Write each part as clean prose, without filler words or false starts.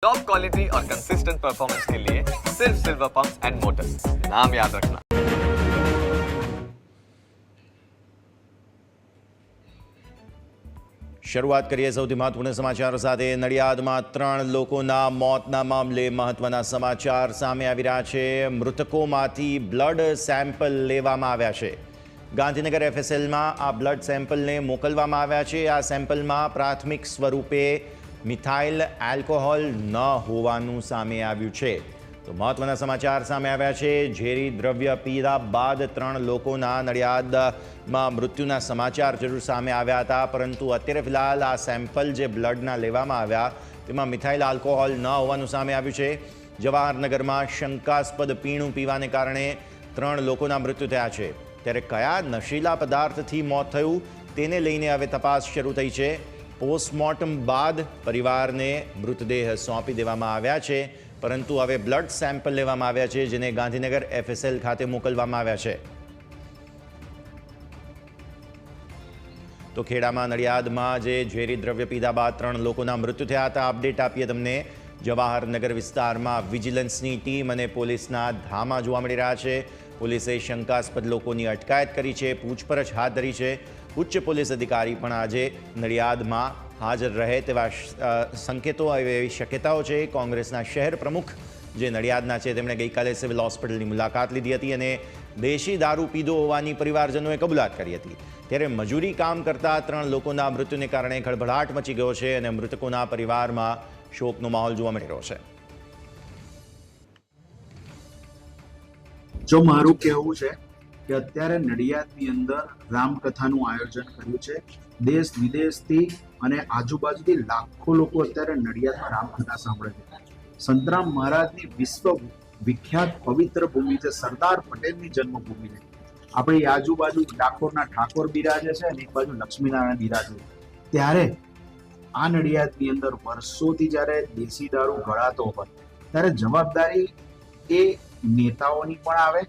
Top quality और consistent performance के लिए सिर्फ सिल्वर पंप्स एंड मोटर्स, नाम याद रखना। શરૂઆત કરીએ સૌથી મહત્વપૂર્ણ સમાચાર સાથે। નડિયાદમાં 3 લોકોના મોતના મામલે મહત્વના સમાચાર સામે આવી રહ્યા છે। મૃતકોમાંથી બ્લડ સેમ્પલ લેવામાં આવ્યા છે। ગાંધીનગર એફએસએલમાં આ બ્લડ સેમ્પલને મોકલવામાં આવ્યા છે। આ સેમ્પલમાં પ્રાથમિક સ્વરૂપે મિથાઇલ આલ્કોહોલ ન હોવાનું સામે આવ્યું છે। તો મહત્વના સમાચાર સામે આવ્યા છે। ઝેરી દ્રવ્ય પીધા બાદ 3 લોકોના નડિયાદમાં મૃત્યુના સમાચાર જરૂર સામે આવ્યા હતા, પરંતુ અત્યારે ફિલહાલ આ સેમ્પલ જે બ્લડના લેવામાં આવ્યા તેમાં મિથાઇલ આલ્કોહોલ ન હોવાનું સામે આવ્યું છે। જવાહરનગરમાં શંકાસ્પદ પીણું પીવાને કારણે 3 લોકોના મૃત્યુ થયા છે। ત્યારે કયા નશીલા પદાર્થથી મોત થયું તેને લઈને હવે તપાસ શરૂ થઈ છે। પોસ્ટમોર્ટમ બાદ પરિવારને મૃતદેહ સોંપી દેવામાં આવ્યા છે, પરંતુ હવે બ્લડ સેમ્પલ લેવામાં આવ્યા છે, જેને ગાંધીનગર એફએસએલ ખાતે મોકલવામાં આવ્યા છે। તો ખેડામાં નડિયાદમાં જે ઝેરી દ્રવ્ય પીધા બાદ 3 લોકોના મૃત્યુ થયા હતા। અપડેટ આપીએ તમને। જવાહરનગર વિસ્તારમાં વિજિલન્સની ટીમ અને પોલીસના ધામા જોવા મળી રહ્યા છે। પોલીસે શંકાસ્પદ લોકોની અટકાયત કરી છે, પૂછપરછ હાથ ધરી છે। ઉચ્ચ પોલીસ અધિકારી પણ આજે નડિયાદમાં હાજર રહે તેવા સંકેતો, એવી શક્યતાઓ છે। કોંગ્રેસના શહેર પ્રમુખ જે નડિયાદના છે તેમણે ગઈકાલે સિવિલ હોસ્પિટલની મુલાકાત લીધી હતી અને દેશી દારૂ પીધો હોવાની પરિવારજનોએ કબૂલાત કરી હતી। ત્યારે મજૂરી કામ કરતા 3 લોકોના મૃત્યુને કારણે ખળભળાટ મચી ગયો છે અને મૃતકોના પરિવારમાં શોકનો માહોલ જોવા મળી રહ્યો છે। જો મારું કહેવું છે કે અત્યારે નડિયાદની અંદર રામકથાનું આયોજન કર્યું છે। દેશ વિદેશથી અને આજુબાજુથી લાખો લોકો અત્યારે નડિયાદમાં રામકથા સાંભળે છે। સંતરામ મહારાજની વિશ્વ વિખ્યાત પવિત્ર ભૂમિ છે, સરદાર પટેલની જન્મભૂમિ છે। આપણી આજુબાજુ ડાકોરના ઠાકોર બિરાજે છે અને એક બાજુ લક્ષ્મીનારાયણ બિરાજે છે। ત્યારે આ નડિયાદની અંદર વર્ષોથી જ્યારે દેશી દારૂ ગળાતો હોય ત્યારે જવાબદારી એ નેતાઓની પણ આવે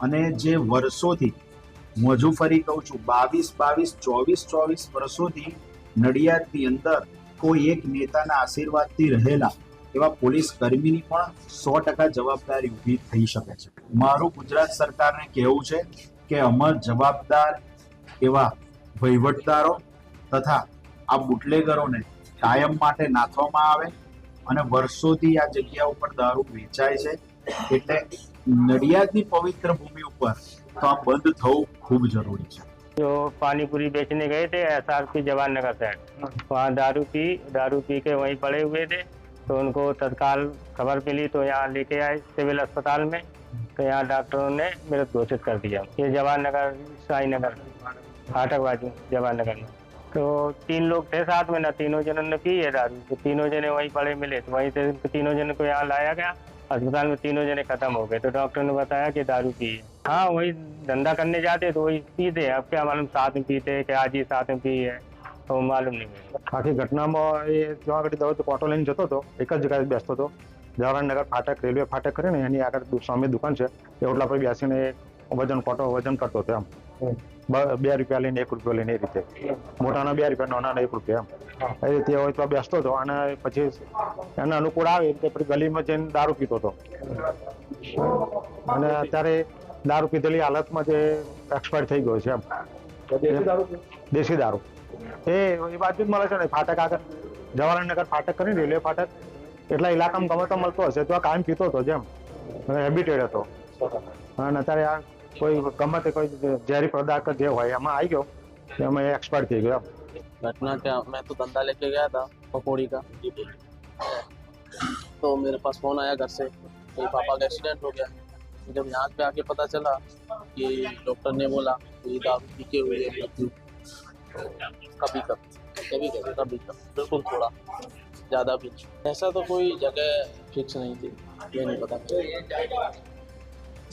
અને જે વર્ષોથી, હું હજુ ફરી કહું છું, 24 વર્ષોથી નડિયાદની અંદર કોઈ એક નેતાના આશીર્વાદથી રહેલા એવા પોલીસ કર્મીની પણ 100% જવાબદારી ઊભી થઈ શકે છે। મારું ગુજરાત સરકારને કહેવું છે કે અમર જવાબદાર એવા વહીવટદારો તથા આ બુટલેગરોને કાયમ માટે નાથવામાં આવે અને વર્ષોથી આ જગ્યા ઉપર દારૂ વેચાય છે, એટલે नडियाद पवित्र भूमि ऊपर तो आप बंद थવું खूब जरूरी है। जो पानी पूरी बेचने गए थे SRP जवान नगर साइड, वहाँ दारू पी के वहीं पड़े हुए थे, तो उनको तत्काल खबर मिली तो यहाँ लेके आए सिविल अस्पताल में, तो यहाँ डॉक्टरों ने मृत घोषित कर दिया। ये जवान नगर साई नगर फाटक बाजू जवान नगर में। तो 3 लोग थे साथ में ना, तीनों जनों ने पी है दारू, तो तीनों जने वहीं पड़े मिले, तो वहीं से तीनों जनों को यहाँ लाया गया। अस्पताल में तीनों जने खत्म हो गए, तो डॉक्टर ने बताया कि दारू पी है। हाँ, वही धंधा करने जाते तो वही पीते हैं। अब क्या मालूम साथ में पीते हैं कि आज ही साथ में पी है, तो मालूम नहीं है। આખી ઘટનામાં એ જ્યાં આગળ દવા ઓટો લઈને જતો હતો, એક જ જગ્યાએ બેસતો હતો। જવાહરનગર ફાટક, રેલવે ફાટક કરીને એની આગળ સામે દુકાન છે, એ ઓટલા પર બેસીને વજન કરતો હતો। એમ 2 રૂપિયા લઈને 1 રૂપિયો લઈને એ રીતે, મોટાના 2 રૂપિયા, નાના 1 રૂપિયા, એમ એ રીતે હોય તો બેસતો હતો। અને પછી એના અનુકૂળ આવે એટલે પછી ગલીમાં જઈને દારૂ પીતો હતો અને અત્યારે દારૂ પીધેલી હાલતમાં જે એક્સપાયર થઈ ગયો છે। એમ દેશી દારૂ એ બાજુ જ મળે છે ને, ફાટક આગળ જવાહરનગર ફાટક કરીને રેલવે ફાટક એટલા ઇલાકામાં ગમે તો મળતો હશે, તો આ કાયમ પીતો હતો, જેમ હેબિટેડ હતો। અને અત્યારે આ કોઈ ગમે તે કોઈ ઝેરી પદાર્થ જે હોય એમાં આવી ગયો, એમાં एक्सपायर થઈ ગયો। घटना क्या, मैं तो धंधा लेके गया था पकौड़ी का, तो मेरे पास फोन आया घर से कि पापा का एक्सीडेंट हो गया। जब यहाँ पे आके पता चला कि डॉक्टर ने बोला कि दारू पी के हुए मृत्यु। कभी बिल्कुल थोड़ा ज़्यादा भी, ऐसा तो कोई जगह फिक्स नहीं थी, ये नहीं पता।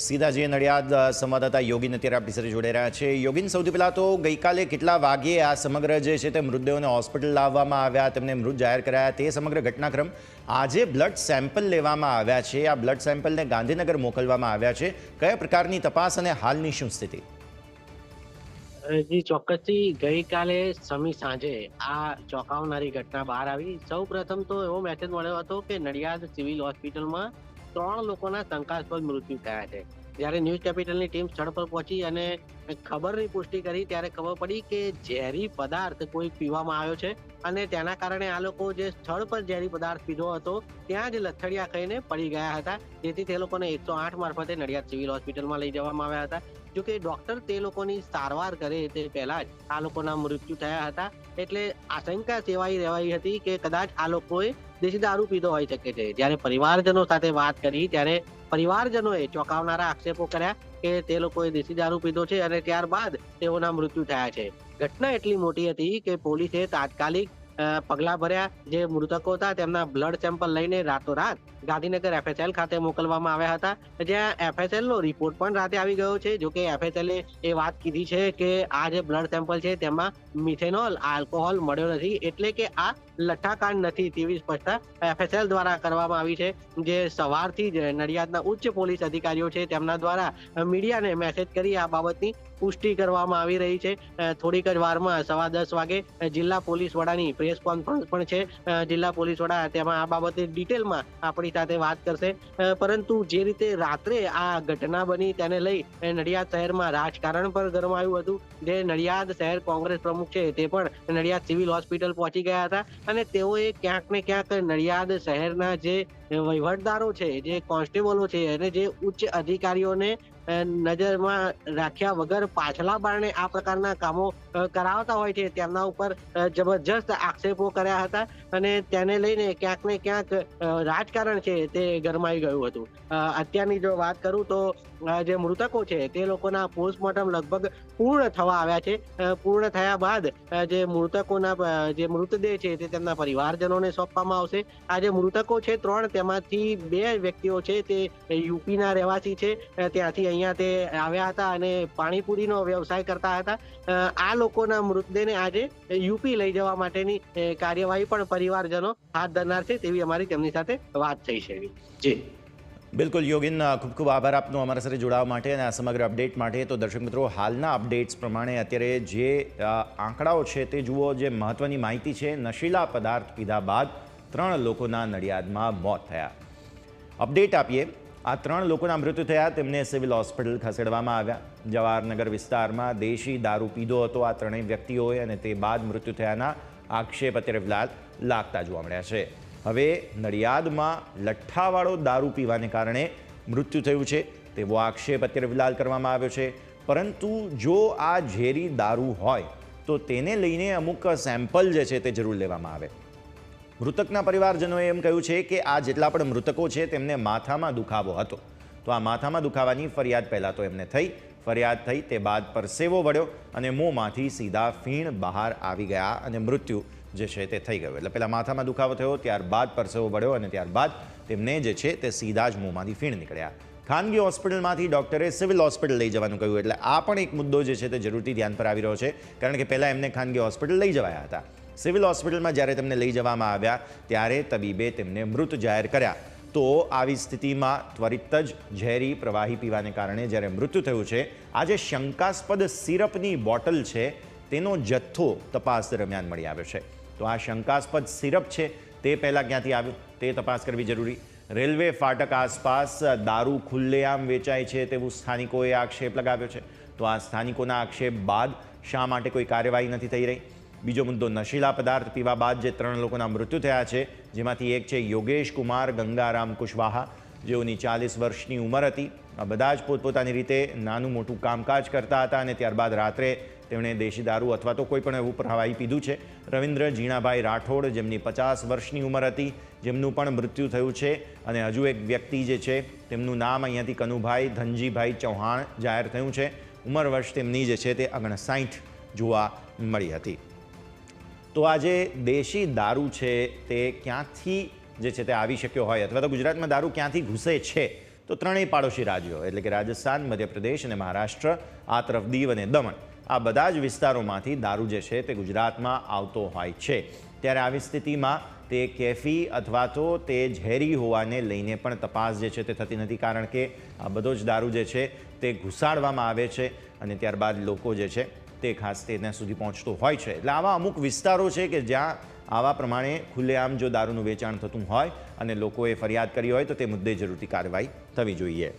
સીધા જે નડિયાદ સંવાદદાતા યોગીન અત્યારે આપણી સાથે જોડાઈ રહ્યા છે। યોગીન, સૌથી પહેલાં તો ગઈકાલે કેટલા વાગ્યે આ સમગ્ર જે છે તે મૃતદેહોને હોસ્પિટલ લાવવામાં આવ્યા, તેમને મૃત જાહેર કરાયા, તે સમગ્ર ઘટનાક્રમ, આજે બ્લડ સેમ્પલ લેવામાં આવ્યા છે, આ બ્લડ સેમ્પલને ગાંધીનગર મોકલવામાં આવ્યા છે, કયા પ્રકારની તપાસ અને હાલની શું સ્થિતિ? જી ચોક્કસથી ગઈકાલે સમી સાંજે આ ચોંકાવનારી ઘટના બહાર આવી. સૌ પ્રથમ તો એવો મેસેજ મળ્યો હતો કે નડિયાદ સિવિલ હોસ્પિટલમાં 3 લોકોના શંકાસ્પદ મૃત્યુ થયા છે. જ્યારે ન્યૂઝ કેપિટલની ટીમ સ્થળ પર પહોંચી અને ખબરની પુષ્ટિ કરી ત્યારે ખબર પડી કે ઝેરી પદાર્થ કોઈ પીવામાં આવ્યો છે અને તેના કારણે આ લોકો જે સ્થળ પર ઝેરી પદાર્થ પીધો હતો ત્યાં જ લથડિયા ખાઈને પડી ગયા હતા. જેથી તે લોકોને 108 મારફતે નડિયાદ સિવિલ હોસ્પિટલમાં લઈ જવામાં આવ્યા હતા. જોકે ડોક્ટર તે લોકોની સારવાર કરે તે પહેલા જ આ લોકોના મૃત્યુ થયા હતા. એટલે આશંકા સેવાઈ હતી કે કદાચ આ લોકોએ દેશી દારૂ પીધો હોઈ શકે છે. જ્યારે પરિવારજનો સાથે વાત કરી ત્યારે પરિવારજનોએ ચોંકાવનારા આક્ષેપો કર્યા કે તે લોકોએ દેશી દારૂ પીધો છે અને ત્યારબાદ તેઓના મૃત્યુ થયા છે. ઘટના એટલી મોટી હતી કે પોલીસે તાત્કાલિક પગલાં ભર્યા. જે મૃતકો હતા તેમના બ્લડ સેમ્પલ લઈને રાતોરાત ગાંધીનગર FSL ખાતે મોકલવામાં આવ્યા હતા, જ્યાં FSL નો રિપોર્ટ પણ રાતે આવી ગયો છે. જોકે FSL એ વાત કીધી છે કે આ જે બ્લડ સેમ્પલ છે તેમાં મિથેનોલ આલ્કોહોલ મળ્યો નથી, એટલે કે આ લઠ્ઠાકાંડ નથી તેવી સ્પષ્ટતા FSL દ્વારા કરવામાં આવી છે. જે સવારથી જ નડિયાદના ઉચ્ચ પોલીસ અધિકારીઓ છે તેમના દ્વારા મીડિયાને મેસેજ કરી આ બાબતની પુષ્ટિ કરવામાં આવી રહી છે. થોડીક જ વારમાં 10:15 વાગે જિલ્લા પોલીસ વડાની પ્રેસ કોન્ફરન્સ પણ છે. જિલ્લા પોલીસ વડા તેમાં આ બાબતે ડિટેલમાં આપણી સાથે વાત કરશે. પરંતુ જે રીતે રાત્રે આ ઘટના બની તેને લઈ નડિયાદ શહેરમાં રાજકારણ પર ગરમાયું હતું. જે નડિયાદ શહેર કોંગ્રેસ પ્રમુખ છે તે પણ નડિયાદ સિવિલ હોસ્પિટલ પહોંચી ગયા હતા અને તેઓએ ક્યાંક ને ક્યાંક નડિયાદ શહેરના જે વહીવટદારો છે, જે કોન્સ્ટેબલો છે અને જે ઉચ્ચ અધિકારીઓને નજરમાં રાખ્યા વગર પાછલા બારણે આ પ્રકારના કામો કરાવતા હોય છે તેમના ઉપર જબરજસ્ત આક્ષેપો કર્યા હતા અને તેને લઈને ક્યાંક ને ક્યાંક રાજકારણ છે તે ગરમાઈ ગયું હતું. અત્યારની જો વાત કરું તો જે મૃતકો છે તે લોકોના પોસ્ટમોર્ટમ લગભગ પૂર્ણ થવા આવ્યા છે. પૂર્ણ થયા બાદ જે મૃતકોના જે મૃતદેહ છે તે તેમના પરિવારજનોને સોંપવામાં આવશે. આ જે મૃતકો છે 3, તેમાંથી 2 વ્યક્તિઓ છે તે યુપીના રહેવાસી છે. ત્યાંથી અહીંયા તે આવ્યા હતા અને પાણીપુરીનો વ્યવસાય કરતા હતા. આ લોકોના મૃતદેહને આજે યુપી લઈ જવા માટેની કાર્યવાહી પણ પરિવારજનો હાથ ધરનાર છે તેવી અમારી તેમની સાથે વાત થઈ છે. જી બિલકુલ યોગિન, ખૂબ ખૂબ આભાર આપનો અમારા સાથે જોડાવા માટે અને આ સમગ્ર અપડેટ માટે. તો દર્શક મિત્રો, હાલના અપડેટ્સ પ્રમાણે અત્યારે જે આંકડાઓ છે તે જુઓ. જે મહત્વની માહિતી છે, નશીલા પદાર્થ પીધા બાદ 3 લોકોના નડિયાદમાં મોત થયા. અપડેટ આપીએ. આ 3 લોકોના મૃત્યુ થયા, તેમને સિવિલ હોસ્પિટલ ખસેડવામાં આવ્યા. જવાહરનગર વિસ્તારમાં દેશી દારૂ પીધો હતો આ 3 વ્યક્તિઓએ અને તે બાદ મૃત્યુ થયાના આક્ષેપ અત્યારે લાગતા જોવા મળ્યા છે. હવે નડિયાદમાં લઠ્ઠાવાળો દારૂ પીવાને કારણે મૃત્યુ થયું છે તેવો આક્ષેપ અત્યારે ફિલહાલ કરવામાં આવ્યો છે. પરંતુ જો આ ઝેરી દારૂ હોય તો તેને લઈને અમુક સેમ્પલ જે છે તે જરૂર લેવામાં આવે. મૃતકના પરિવારજનોએ એમ કહ્યું છે કે આ જેટલા પણ મૃતકો છે તેમને માથામાં દુખાવો હતો. તો આ માથામાં દુખાવાની ફરિયાદ પહેલાં તો એમને થઈ. ફરિયાદ થઈ તે બાદ પરસેવો વળ્યો અને મોંમાંથી સીધા ફીણ બહાર આવી ગયા અને મૃત્યુ જે છે તે થઈ ગયું. એટલે પહેલાં માથામાં દુખાવો થયો, ત્યારબાદ પરસેવો વળ્યો અને ત્યારબાદ તેમને જે છે તે સીધા જ મોંમાંથી ફીણ નીકળ્યા. ખાનગી હોસ્પિટલમાંથી ડૉક્ટરે સિવિલ હોસ્પિટલ લઈ જવાનું કહ્યું. એટલે આ પણ એક મુદ્દો જે છે તે જરૂરથી ધ્યાન પર આવી રહ્યો છે, કારણ કે પહેલાં એમને ખાનગી હોસ્પિટલ લઈ જવાયા હતા. સિવિલ હોસ્પિટલમાં જ્યારે તેમને લઈ જવામાં આવ્યા ત્યારે તબીબે તેમને મૃત જાહેર કર્યા. તો આવી સ્થિતિમાં ત્વરિત જ ઝેરી પ્રવાહી પીવાને કારણે જ્યારે મૃત્યુ થયું છે, આ જે શંકાસ્પદ સિરપની બોટલ છે તેનો જથ્થો તપાસ દરમિયાન મળી આવ્યો છે. તો આ શંકાસ્પદ સિરપ છે તે પહેલાં ક્યાંથી આવ્યું તે તપાસ કરવી જરૂરી. રેલવે ફાટક આસપાસ દારૂ ખુલ્લેઆમ વેચાય છે તેવું સ્થાનિકોએ આક્ષેપ લગાવ્યો છે. તો આ સ્થાનિકોના આક્ષેપ બાદ શા માટે કોઈ કાર્યવાહી નથી થઈ રહી? બીજો મુદ્દો, નશીલા પદાર્થ પીવા બાદ જે 3 લોકોના મૃત્યુ થયા છે, જેમાંથી એક છે યોગેશ કુમાર ગંગારામ કુશવાહા, જેઓની 40 વર્ષની ઉંમર હતી. આ બધા જ પોતપોતાની રીતે નાનું મોટું કામકાજ કરતા હતા અને ત્યારબાદ રાત્રે તેમણે દેશી દારૂ અથવા તો કોઈ પણ એવું પ્રવાહી પીધું છે. રવિન્દ્ર જીણાભાઈ રાઠોડ, જેમની 50 વર્ષની ઉંમર હતી, જેમનું પણ મૃત્યુ થયું છે. અને હજુ એક વ્યક્તિ જે છે તેમનું નામ અહીંયાથી કનુભાઈ ધનજીભાઈ ચૌહાણ જાહેર થયું છે. ઉંમર વર્ષ તેમની જે છે તે 59 જોવા મળી હતી. તો આ જે દેશી દારૂ છે તે ક્યાંથી જે છે તે આવી શક્યો હોય અથવા તો ગુજરાતમાં દારૂ ક્યાંથી ઘૂસે છે, તો 3 પાડોશી રાજ્યો એટલે કે રાજસ્થાન, મધ્યપ્રદેશ અને મહારાષ્ટ્ર, આ તરફ દીવ અને દમણ, આ બધા જ વિસ્તારોમાંથી દારૂ જે છે તે ગુજરાતમાં આવતો હોય છે. ત્યારે આવી સ્થિતિમાં તે કેફી અથવા તો તે ઝેરી હોવાને લઈને પણ તપાસ જે છે તે થતી નથી, કારણ કે આ બધો જ દારૂ જે છે તે ઘુસાડવામાં આવે છે અને ત્યારબાદ લોકો જે છે તે ખાસ તેના સુધી પહોંચતો હોય છે. એટલે આવા અમુક વિસ્તારો છે કે જ્યાં આવા પ્રમાણે ખુલ્લેઆમ જો દારૂનું વેચાણ થતું હોય અને લોકોએ ફરિયાદ કરી હોય તો તે મુદ્દે જરૂરથી કાર્યવાહી થવી જોઈએ.